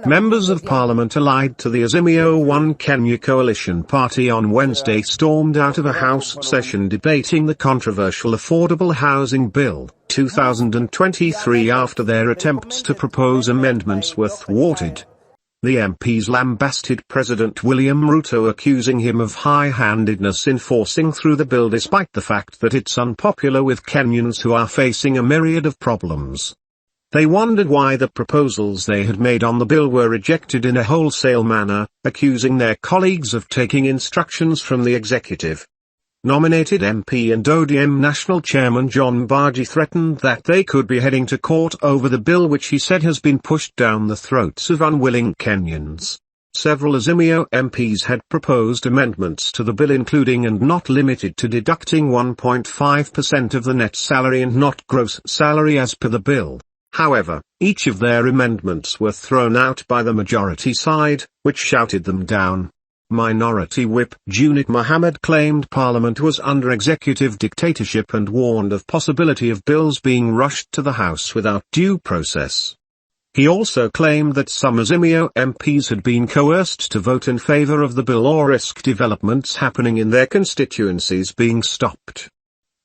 Members of Parliament allied to the Azimio Coalition party on Wednesday stormed out of a House session debating the controversial Affordable Housing Bill 2023 after their attempts to propose amendments were thwarted. The MPs lambasted President William Ruto, accusing him of high-handedness in forcing through the bill despite the fact that it's unpopular with Kenyans who are facing a myriad of problems. They wondered why the proposals they had made on the bill were rejected in a wholesale manner, accusing their colleagues of taking instructions from the executive. Nominated MP and ODM National Chairman John Baji threatened that they could be heading to court over the bill, which he said has been pushed down the throats of unwilling Kenyans. Several Azimio MPs had proposed amendments to the bill, including and not limited to deducting 1.5% of the net salary and not gross salary as per the bill. However, each of their amendments were thrown out by the majority side, which shouted them down. Minority Whip Junit Mohammed claimed Parliament was under executive dictatorship and warned of possibility of bills being rushed to the House without due process. He also claimed that some Azimio MPs had been coerced to vote in favour of the bill or risk developments happening in their constituencies being stopped.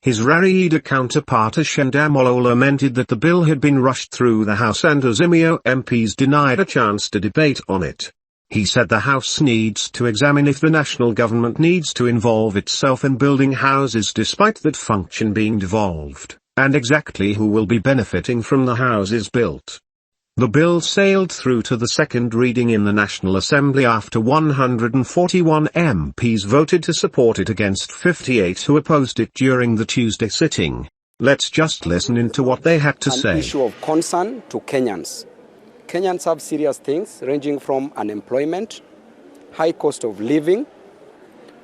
His Rarieda counterpart Ashenda Mololo lamented that the bill had been rushed through the House and Azimio MPs denied a chance to debate on it. He said the House needs to examine if the national government needs to involve itself in building houses despite that function being devolved, and exactly who will be benefiting from the houses built. The bill sailed through to the second reading in the National Assembly after 141 MPs voted to support it against 58 who opposed it during the Tuesday sitting. Let's just listen into what they had to say. An issue of concern to Kenyans. Kenyans have serious things ranging from unemployment, high cost of living,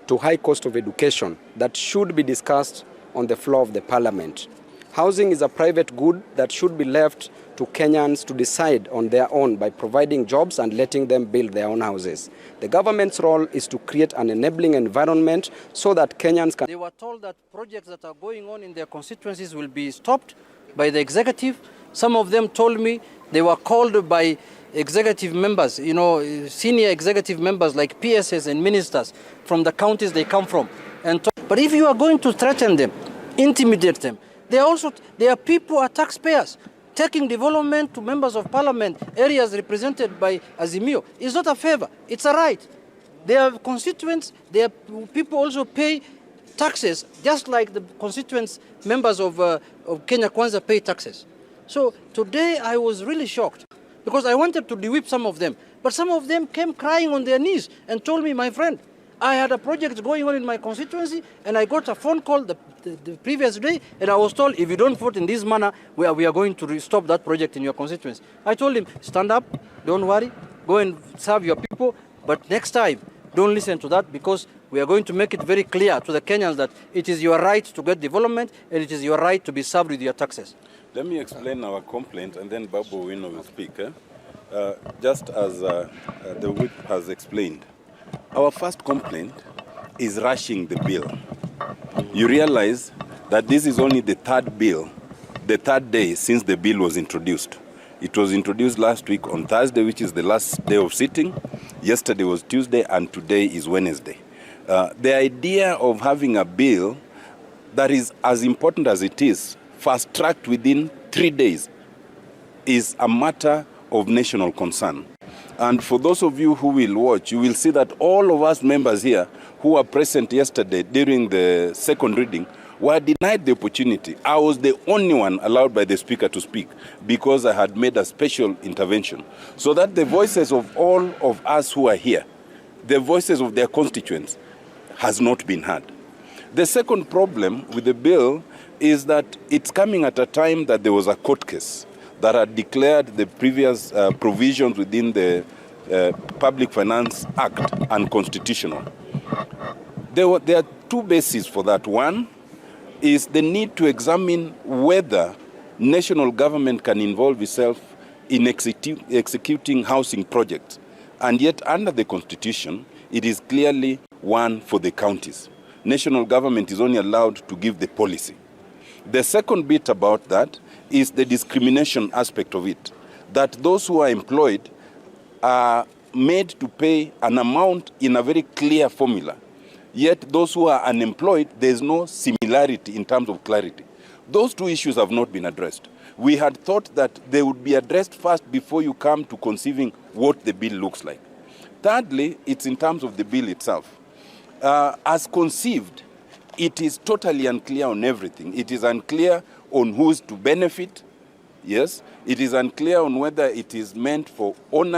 to high cost of education that should be discussed on the floor of the Parliament. Housing is a private good that should be left to Kenyans to decide on their own by providing jobs and letting them build their own houses. The government's role is to create an enabling environment so that Kenyans can... They were told that projects that are going on in their constituencies will be stopped by the executive. Some of them told me they were called by executive members, senior executive members like PSs and ministers from the counties they come from. But if you are going to threaten them, intimidate them, they are people who are taxpayers. Taking development to members of parliament, areas represented by Azimio, is not a favor, it's a right. They are constituents, people also pay taxes, just like the constituents members of Kenya Kwanza pay taxes. So today I was really shocked, because I wanted to de-whip some of them, but some of them came crying on their knees and told me, my friend, I had a project going on in my constituency and I got a phone call the previous day and I was told, if you don't vote in this manner, we are going to stop that project in your constituency. I told him, stand up, don't worry, go and serve your people, but next time, don't listen to that, because we are going to make it very clear to the Kenyans that it is your right to get development and it is your right to be served with your taxes. Let me explain our complaint and then Babu Wino will speak. Just as the whip has explained. Our first complaint is rushing the bill. You realize that this is only the third day since the bill was introduced. It was introduced last week on Thursday, which is the last day of sitting. Yesterday was Tuesday, and today is Wednesday. The idea of having a bill that is as important as it is, fast-tracked within 3 days, is a matter of national concern. And for those of you who will watch, you will see that all of us members here who were present yesterday during the second reading were denied the opportunity. I was the only one allowed by the Speaker to speak because I had made a special intervention, so that the voices of all of us who are here, the voices of their constituents, has not been heard. The second problem with the bill is that it's coming at a time that there was a court case that had declared the previous provisions within the Public Finance Act unconstitutional. There are two bases for that. One is the need to examine whether national government can involve itself in executing housing projects. And yet under the Constitution, it is clearly one for the counties. National government is only allowed to give the policy. The second bit about that is the discrimination aspect of it, that those who are employed are made to pay an amount in a very clear formula. Yet those who are unemployed, there's no similarity in terms of clarity. Those two issues have not been addressed. We had thought that they would be addressed first before you come to conceiving what the bill looks like. Thirdly, it's in terms of the bill itself. As conceived, it is totally unclear on everything. It is unclear on who's to benefit. Yes, it is unclear on whether it is meant for owners